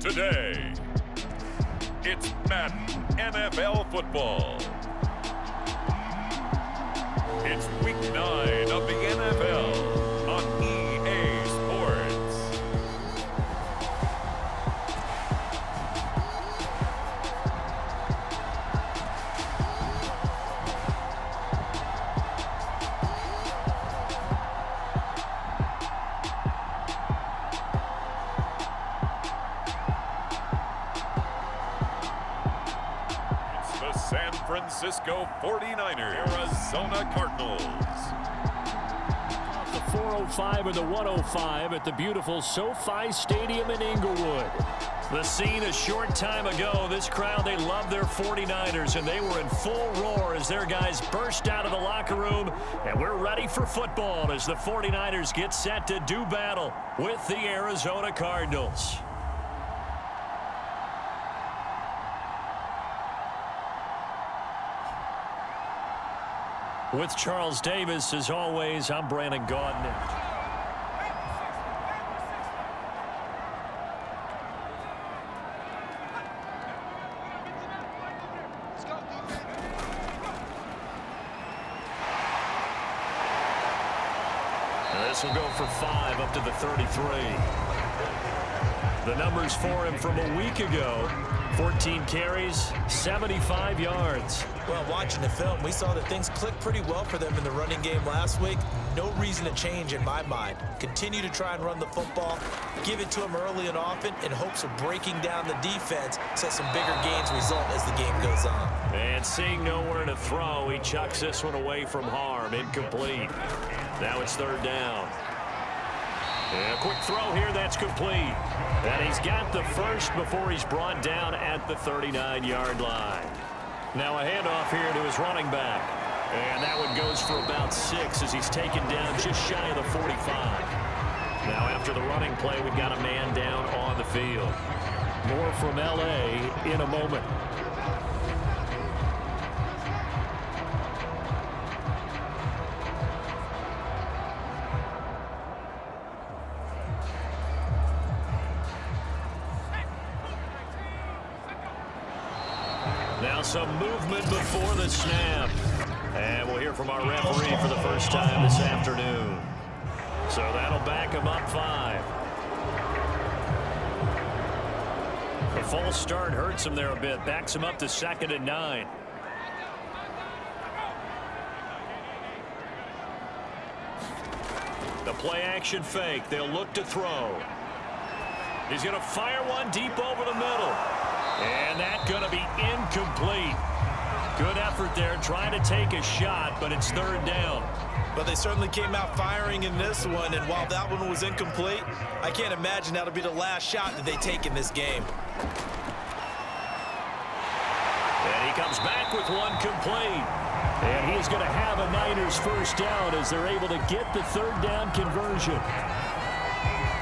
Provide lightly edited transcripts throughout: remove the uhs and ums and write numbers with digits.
today. It's Madden NFL football. It's week 9 of the NFL on EA Sports. San Francisco 49ers, Arizona Cardinals. The 405 or the 105 at the beautiful SoFi Stadium in Inglewood. The scene a short time ago. This crowd, they love their 49ers, and they were in full roar as their guys burst out of the locker room. And we're ready for football as the 49ers get set to do battle with the Arizona Cardinals. With Charles Davis, as always, I'm Brandon Gaudin. This will go for 5 up to the 33. The numbers for him from a week ago: 14 carries, 75 yards. Well, watching the film, we saw that things clicked pretty well for them in the running game last week. No reason to change in my mind. Continue to try and run the football, give it to them early and often in hopes of breaking down the defense so some bigger gains result as the game goes on. And seeing nowhere to throw, he chucks this one away from harm. Incomplete. Now it's 3rd down. And a quick throw here, that's complete. And he's got the first before he's brought down at the 39-yard line. Now a handoff here to his running back. And that one goes for about 6 as he's taken down just shy of the 45. Now after the running play, we've got a man down on the field. More from L.A. in a moment. Now some movement before the snap. And we'll hear from our referee for the first time this afternoon. So that'll back him up 5. The false start hurts him there a bit. Backs him up to 2nd and 9. The play action fake. They'll look to throw. He's going to fire one deep over the middle. And that's going to be incomplete. Good effort there, trying to take a shot, but it's 3rd down. But they certainly came out firing in this one, and while that one was incomplete, I can't imagine that'll be the last shot that they take in this game. And he comes back with one complete. And he's going to have a Niners first down as they're able to get the 3rd down conversion.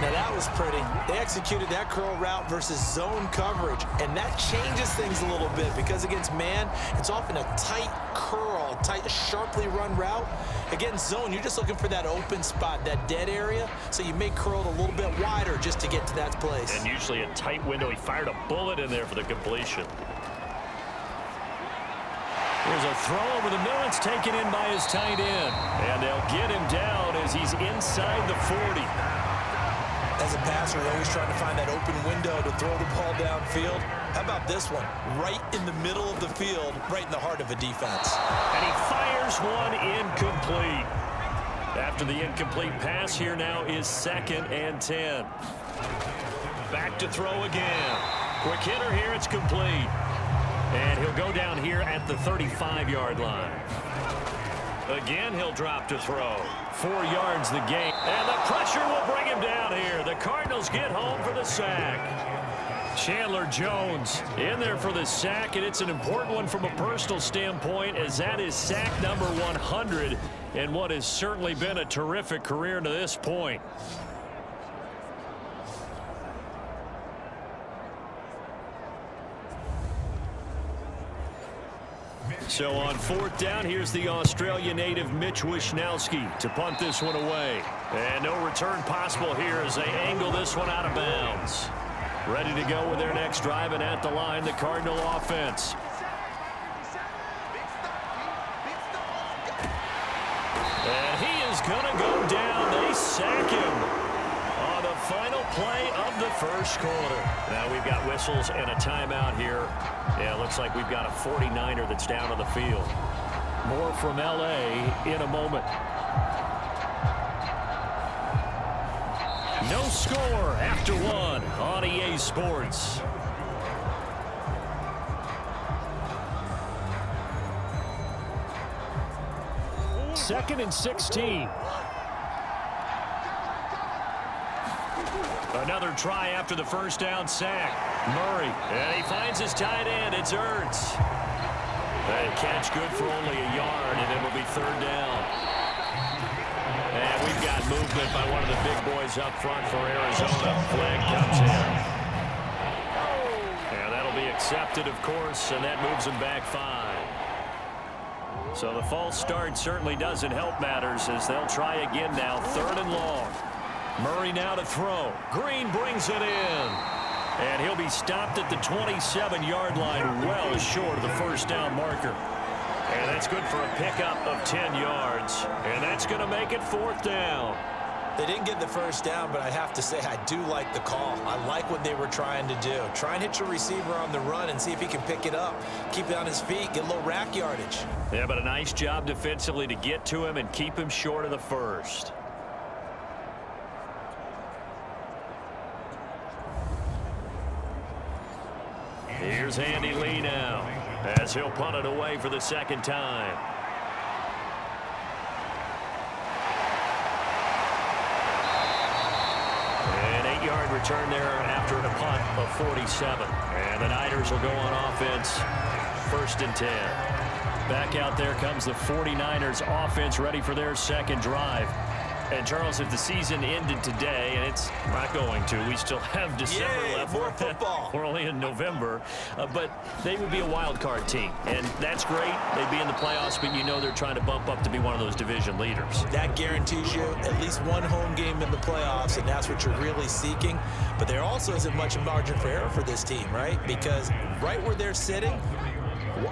Now that was pretty. They executed that curl route versus zone coverage, and that changes things a little bit because against man, it's often a tight curl, tight, sharply run route. Against zone, you're just looking for that open spot, that dead area, so you may curl it a little bit wider just to get to that place. And usually a tight window. He fired a bullet in there for the completion. There's a throw over the middle. It's taken in by his tight end, and they'll get him down as he's inside the 40. As a passer, you're always trying to find that open window to throw the ball downfield. How about this one? Right in the middle of the field, right in the heart of a defense. And he fires one incomplete. After the incomplete pass, here now is 2nd and 10. Back to throw again. Quick hitter here, it's complete. And he'll go down here at the 35-yard line. Again, he'll drop to throw. 4 yards the gain. And the pressure will bring him down here. The Cardinals get home for the sack. Chandler Jones in there for the sack, and it's an important one from a personal standpoint as that is sack number 100 in what has certainly been a terrific career to this point. So on 4th down, here's the Australia native Mitch Wisniewski to punt this one away. And no return possible here as they angle this one out of bounds. Ready to go with their next drive, and at the line, the Cardinal offense. And he is going to go down. They sack him on the final play of the first quarter. Now we've got whistles and a timeout here. Yeah, it looks like we've got a 49er that's down on the field. More from L.A. in a moment. No score after one on EA Sports. Second and 16. Another try after the first down sack. Murray, and he finds his tight end. It's Ertz. That catch good for only a yard, and it'll be third down. And we've got movement by one of the big boys up front for Arizona. Flag comes in. And that'll be accepted, of course, and that moves them back 5. So the false start certainly doesn't help matters as they'll try again now. Third and long. Murray now to throw. Green brings it in. And he'll be stopped at the 27-yard line, well short of the first down marker. And that's good for a pickup of 10 yards. And that's going to make it fourth down. They didn't get the first down, but I have to say I do like the call. I like what they were trying to do. Try and hit your receiver on the run and see if he can pick it up. Keep it on his feet, get a little rack yardage. Yeah, but a nice job defensively to get to him and keep him short of the first. Here's Andy Lee now as he'll punt it away for the second time. An 8-yard return there after a punt of 47. And the Niners will go on offense, first and 10. Back out there comes the 49ers offense ready for their second drive. And, Charles, if the season ended today, and it's not going to, we still have December left. More football. We're only in November. But they would be a wild card team. And that's great. They'd be in the playoffs, but you know they're trying to bump up to be one of those division leaders. That guarantees you at least one home game in the playoffs, and that's what you're really seeking. But there also isn't much margin for error for this team, right? Because right where they're sitting,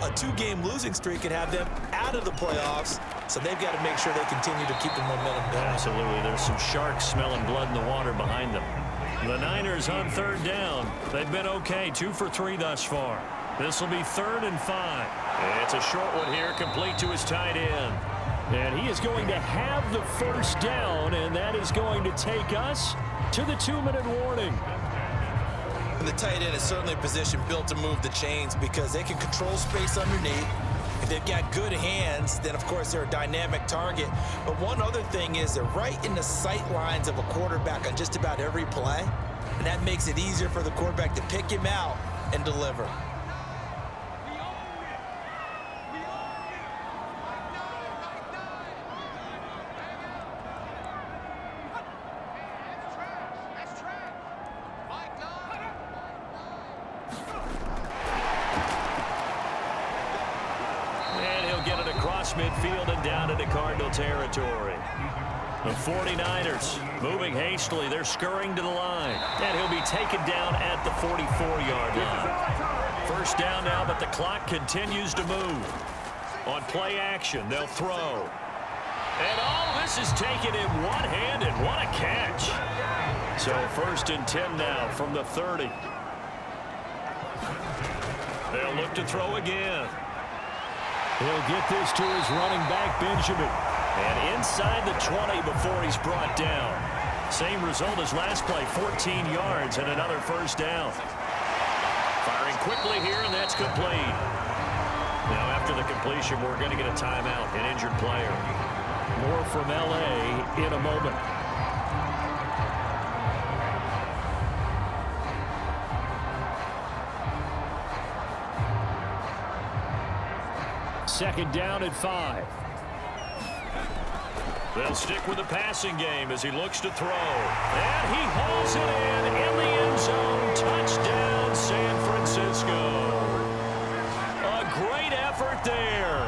a 2-game losing streak could have them out of the playoffs, so they've got to make sure they continue to keep the momentum going. Absolutely. There's some sharks smelling blood in the water behind them. The Niners on third down. They've been okay, 2 for 3 thus far. This will be third and 5. It's a short one here, complete to his tight end. And he is going to have the first down, and that is going to take us to the 2-minute warning. And the tight end is certainly a position built to move the chains because they can control space underneath. If they've got good hands, then of course they're a dynamic target. But one other thing is they're right in the sight lines of a quarterback on just about every play. And that makes it easier for the quarterback to pick him out and deliver. Midfield and down into Cardinal territory. The 49ers moving hastily. They're scurrying to the line. And he'll be taken down at the 44-yard line. First down now, but the clock continues to move. On play action, they'll throw. And all this is taken in one-handed. What a catch. So first and 10 now from the 30. They'll look to throw again. He'll get this to his running back, Benjamin. And inside the 20 before he's brought down. Same result as last play, 14 yards and another first down. Firing quickly here, and that's complete. Now, after the completion, we're going to get a timeout, an injured player. More from L.A. in a moment. Second down at 5. They'll stick with the passing game as he looks to throw. And he hauls it in the end zone. Touchdown, San Francisco. A great effort there.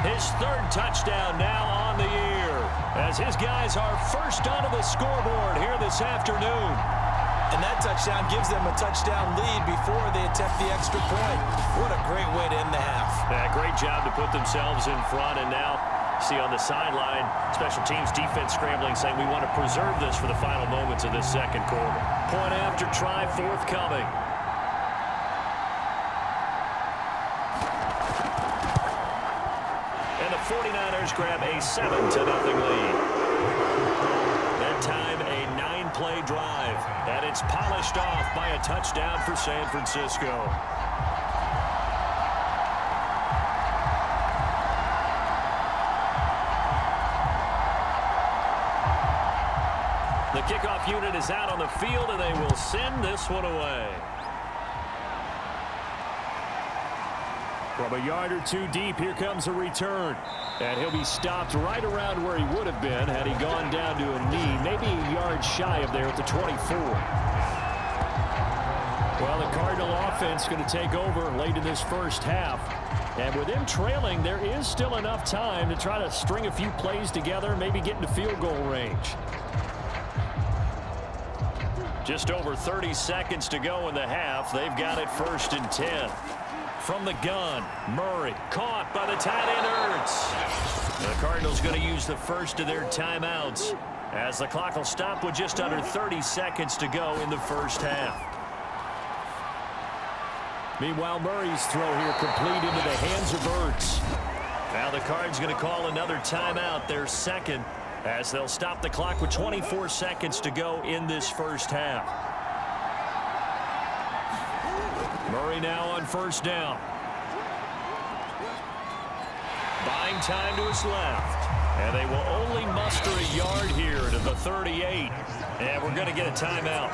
His third touchdown now on the year as his guys are first onto the scoreboard here this afternoon. And that touchdown gives them a touchdown lead before they attempt the extra point. What a great way to end the half. Yeah, great job to put themselves in front, and now see on the sideline, special teams defense scrambling, saying we want to preserve this for the final moments of this second quarter. Point after try forthcoming. And the 49ers grab a 7-0 lead. That time a 9-play drive, and it's polished off by a touchdown for San Francisco. The kickoff unit is out on the field, and they will send this one away. From a yard or two deep, here comes a return. And he'll be stopped right around where he would have been had he gone down to a knee, maybe a yard shy of there at the 24. Well, the Cardinal offense going to take over late in this first half. And with them trailing, there is still enough time to try to string a few plays together, maybe get into field goal range. Just over 30 seconds to go in the half. They've got it 1st and 10. From the gun, Murray caught by the tight end Ertz. The Cardinals going to use the first of their timeouts as the clock will stop with just under 30 seconds to go in the first half. Meanwhile, Murray's throw here complete into the hands of Ertz. Now the Cards going to call another timeout, their second, as they'll stop the clock with 24 seconds to go in this first half. Murray now on 1st down. Buying time to his left. And they will only muster a yard here to the 38. And we're going to get a timeout.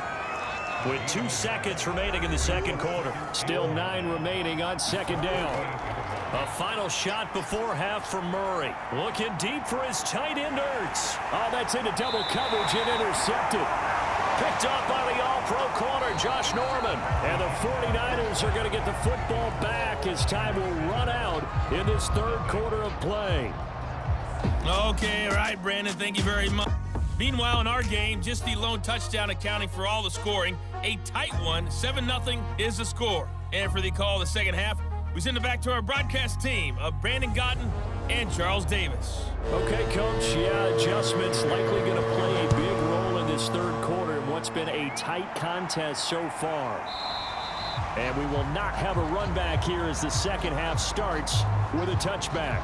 With 2 seconds remaining in the second quarter. Still 9 remaining on 2nd down. A final shot before half from Murray. Looking deep for his tight end Ertz. Oh, that's into double coverage and intercepted. Picked up by the all-pro corner, Josh Norman. And the 49ers are going to get the football back as time will run out in this 3rd quarter of play. Okay, all right, Brandon, thank you very much. Meanwhile, in our game, just the lone touchdown accounting for all the scoring. A tight one, 7-0 is the score. And for the call of the second half, we send it back to our broadcast team of Brandon Gotton and Charles Davis. Okay, Coach, yeah, adjustments likely going to play a big role in this 3rd quarter in what's been a tight contest so far. And we will not have a run back here as the second half starts with a touchback.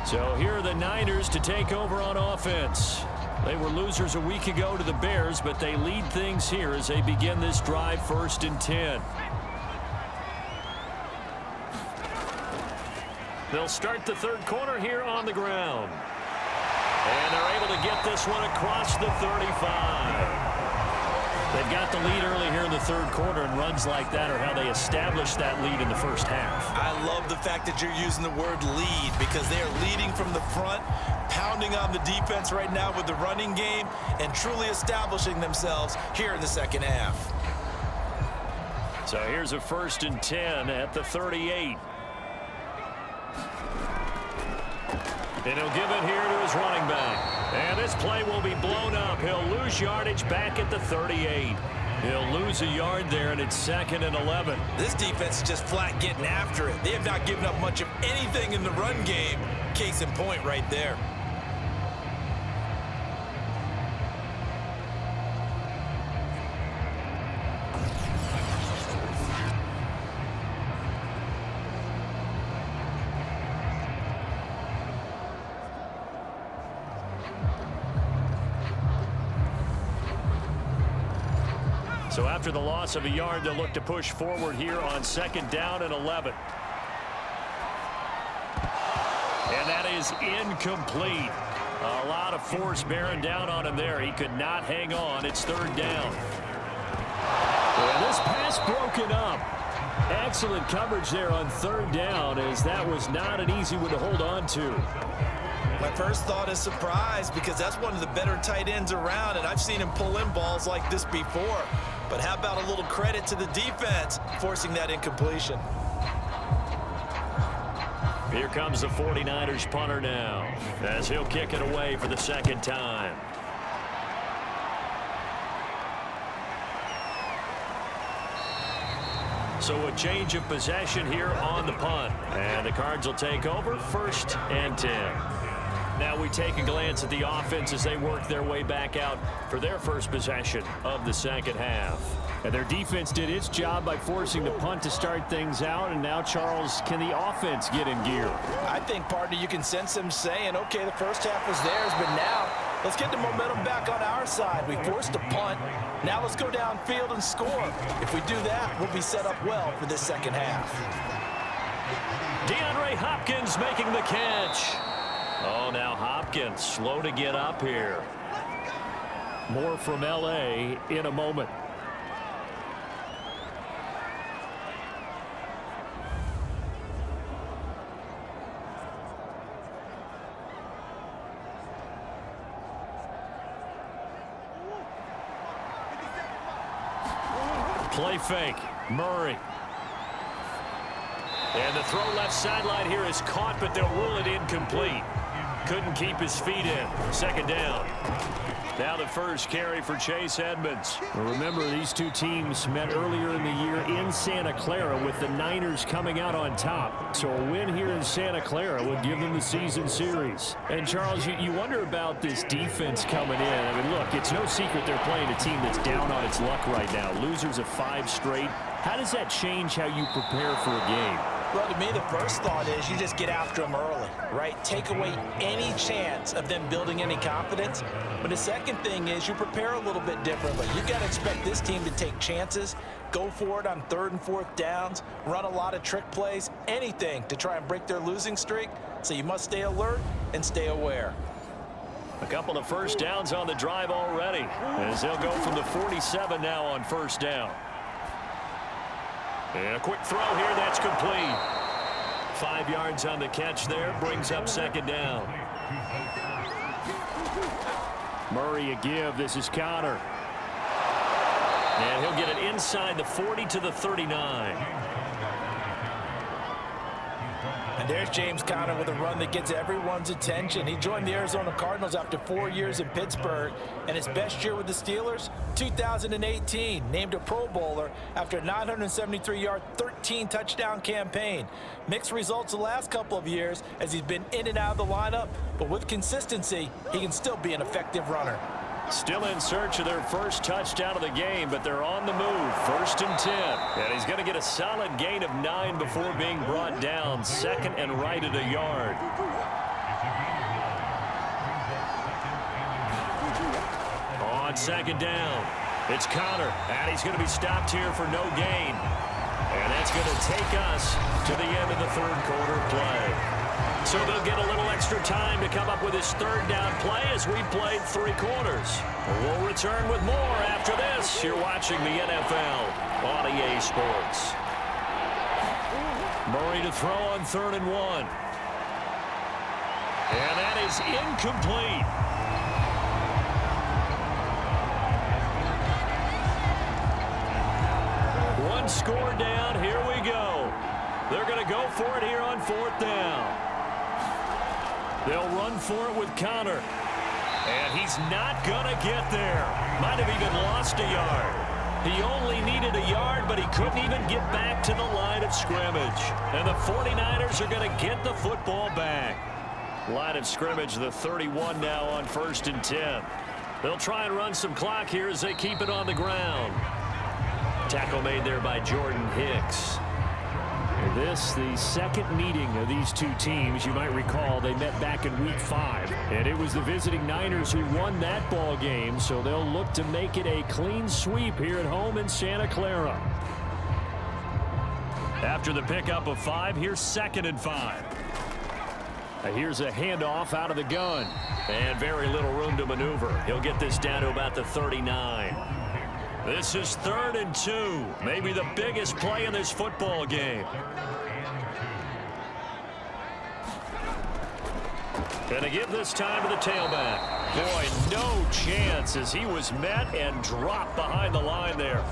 So here are the Niners to take over on offense. They were losers a week ago to the Bears, but they lead things here as they begin this drive 1st and 10. They'll start the 3rd quarter here on the ground. And they're able to get this one across the 35. They've got the lead early here in the 3rd quarter, and runs like that are how they establish that lead in the first half. I love the fact that you're using the word lead because they are leading from the front, pounding on the defense right now with the running game, and truly establishing themselves here in the second half. So here's a 1st and 10 at the 38. And he'll give it here to his running back. And this play will be blown up. He'll lose yardage back at the 38. He'll lose a yard there, and it's 2nd and 11. This defense is just flat getting after it. They have not given up much of anything in the run game. Case in point right there. So after the loss of a yard, they'll look to push forward here on 2nd down and 11. And that is incomplete. A lot of force bearing down on him there. He could not hang on. It's 3rd down. And this pass broken up. Excellent coverage there on 3rd down, as that was not an easy one to hold on to. My first thought is surprise, because that's one of the better tight ends around, and I've seen him pull in balls like this before. But how about a little credit to the defense forcing that incompletion? Here comes the 49ers punter now, as he'll kick it away for the 2nd time. So a change of possession here on the punt. And the Cards will take over 1st and 10. Now we take a glance at the offense as they work their way back out for their first possession of the second half. And their defense did its job by forcing the punt to start things out. And now, Charles, can the offense get in gear? I think, partner, you can sense them saying, okay, the first half was theirs, but now let's get the momentum back on our side. We forced a punt. Now let's go downfield and score. If we do that, we'll be set up well for this second half. Hopkins making the catch. Oh, now Hopkins slow to get up here. More from L.A. in a moment. Play fake. Murray. And the throw left sideline here is caught, but they'll rule it incomplete. Couldn't keep his feet in. Second down. Now the first carry for Chase Edmonds. Well, remember, these two teams met earlier in the year in Santa Clara with the Niners coming out on top. So a win here in Santa Clara would give them the season series. And, Charles, you wonder about this defense coming in. I mean, look, it's no secret they're playing a team that's down on its luck right now. Losers of 5 straight. How does that change how you prepare for a game? Well, to me, the first thought is you just get after them early, right? Take away any chance of them building any confidence. But the second thing is you prepare a little bit differently. You got to expect this team to take chances, go for it on 3rd and 4th downs, run a lot of trick plays, anything to try and break their losing streak. So you must stay alert and stay aware. A couple of first downs on the drive already, as they'll go from the 47 now on first down. And a quick throw here, that's complete. 5 yards on the catch there, brings up second down. Murray a give, this is Connor. And he'll get it inside the 40 to the 39. And there's James Conner with a run that gets everyone's attention. He joined the Arizona Cardinals after 4 years in Pittsburgh, and his best year with the Steelers, 2018, named a Pro Bowler after a 973-yard, 13-touchdown campaign. Mixed results the last couple of years as he's been in and out of the lineup, but with consistency, he can still be an effective runner. Still in search of their first touchdown of the game, but they're on the move. 1st and 10. And he's going to get a solid gain of 9 before being brought down. 2nd and right at a yard. On 2nd down, it's Connor. And he's going to be stopped here for no gain. And that's going to take us to the end of the 3rd quarter play. So they'll get a little extra time to come up with his 3rd down play as we played 3 quarters. We'll return with more after this. You're watching the NFL on EA Sports. Murray to throw on 3rd and 1. And that is incomplete. One score down. Here we go. They're going to go for it here on 4th down. They'll run for it with Connor. And he's not going to get there. Might have even lost a yard. He only needed a yard, but he couldn't even get back to the line of scrimmage. And the 49ers are going to get the football back. Line of scrimmage, the 31 now on 1st and 10. They'll try and run some clock here as they keep it on the ground. Tackle made there by Jordan Hicks. This, the second meeting of these two teams. You might recall they met back in Week 5. And it was the visiting Niners who won that ball game, so they'll look to make it a clean sweep here at home in Santa Clara. After the pickup of 5, here's 2nd and 5. Here's a handoff out of the gun. And very little room to maneuver. He'll get this down to about the 39. This is 3rd and 2. Maybe the biggest play in this football game. Gonna give this time to the tailback. Boy, no chance as he was met and dropped behind the line there.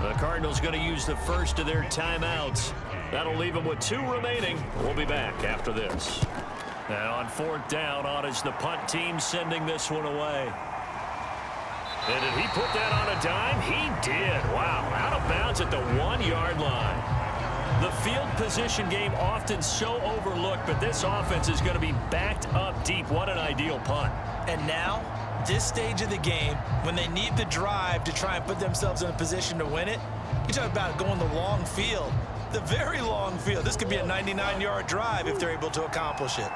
The Cardinals going to use the first of their timeouts. That'll leave them with 2 remaining. We'll be back after this. And on 4th down, on is the punt team sending this one away. And did he put that on a dime? He did. Wow, out of bounds at the 1-yard line. The field position game often so overlooked, but this offense is going to be backed up deep. What an ideal punt. And now, this stage of the game, when they need the drive to try and put themselves in a position to win it, you talk about going the long field, the very long field. This could be a 99-yard drive if they're able to accomplish it.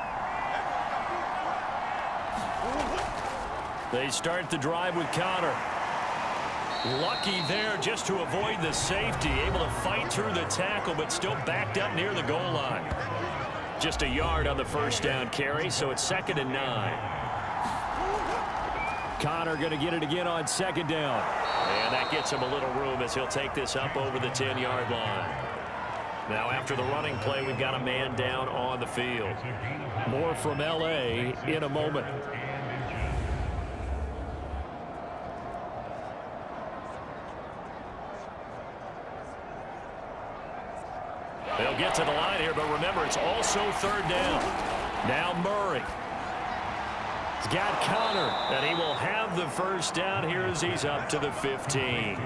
They start the drive with Connor. Lucky there just to avoid the safety. Able to fight through the tackle, but still backed up near the goal line. Just a yard on the first down carry, so it's 2nd and 9. Connor going to get it again on 2nd down. And that gets him a little room as he'll take this up over the 10-yard line. Now after the running play, we've got a man down on the field. More from L.A. in a moment. They'll get to the line here, but remember, it's also 3rd down. Now Murray. He's got Connor. And he will have the first down here as he's up to the 15.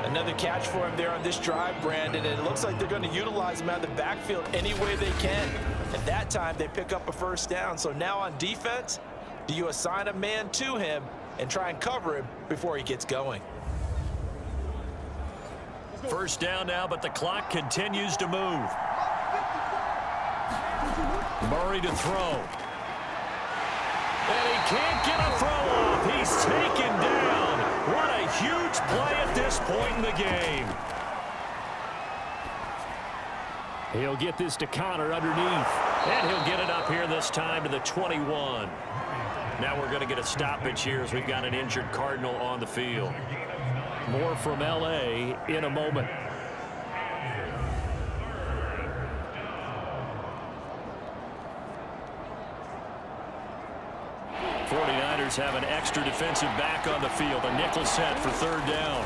Another catch for him there on this drive, Brandon, and it looks like they're going to utilize him out of the backfield any way they can. At that time, they pick up a first down. So now on defense, do you assign a man to him and try and cover him before he gets going? First down now, but the clock continues to move. Murray to throw. And he can't get a throw off. He's taken down. What a huge play at this point in the game. He'll get this to Connor underneath. And he'll get it up here this time to the 21. Now we're going to get a stoppage here as we've got an injured Cardinal on the field. More from L.A. in a moment. Have an extra defensive back on the field. A nickel set for 3rd down.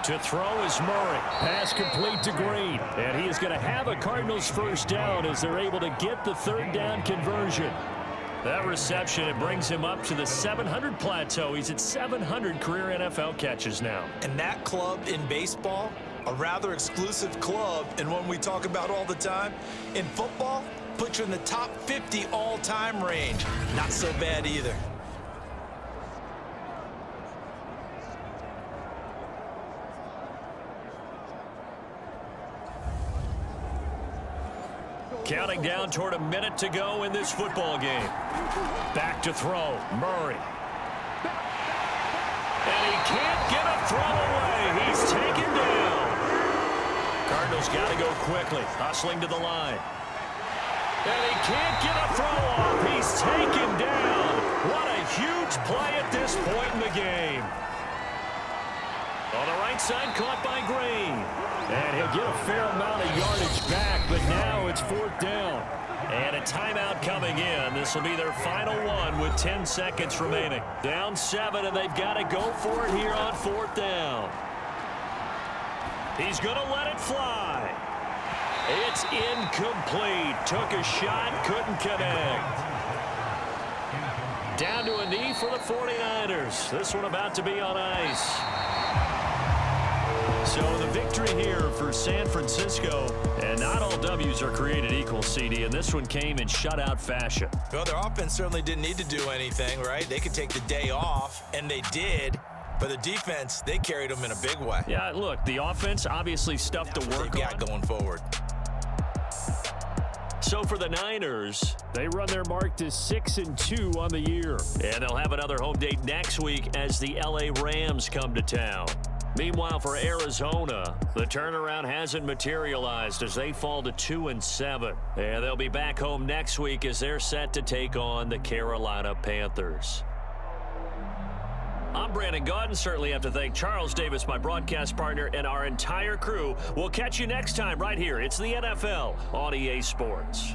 To throw is Murray. Pass complete to Green. And he is going to have a Cardinals first down as they're able to get the 3rd down conversion. That reception, it brings him up to the 700 plateau. He's at 700 career NFL catches now. And that club in baseball, a rather exclusive club, and one we talk about all the time. In football, puts you in the top 50 all-time range. Not so bad either. Counting down toward a minute to go in this football game. Back to throw, Murray. And he can't get a throw away. He's taken down. Cardinals got to go quickly, hustling to the line. And he can't get a throw off. He's taken down. What a huge play at this point in the game. On the right side, caught by Green. And he'll get a fair amount of yardage back, but now it's 4th down. And a timeout coming in. This will be their final one with 10 seconds remaining. Down 7, and they've got to go for it here on 4th down. He's going to let it fly. It's incomplete. Took a shot, couldn't connect. Down to a knee for the 49ers. This one about to be on ice. So the victory here for San Francisco, and not all W's are created equal, CD, and this one came in shutout fashion. Well, their offense certainly didn't need to do anything, right? They could take the day off, and they did. But the defense, they carried them in a big way. Yeah, look, the offense obviously stuff to work they've got going forward. So for the Niners, they run their mark to 6-2 on the year. And they'll have another home date next week as the LA Rams come to town. Meanwhile, for Arizona, the turnaround hasn't materialized as they fall to 2-7. And they'll be back home next week as they're set to take on the Carolina Panthers. I'm Brandon Gaudin. Certainly have to thank Charles Davis, my broadcast partner, and our entire crew. We'll catch you next time right here. It's the NFL on EA Sports.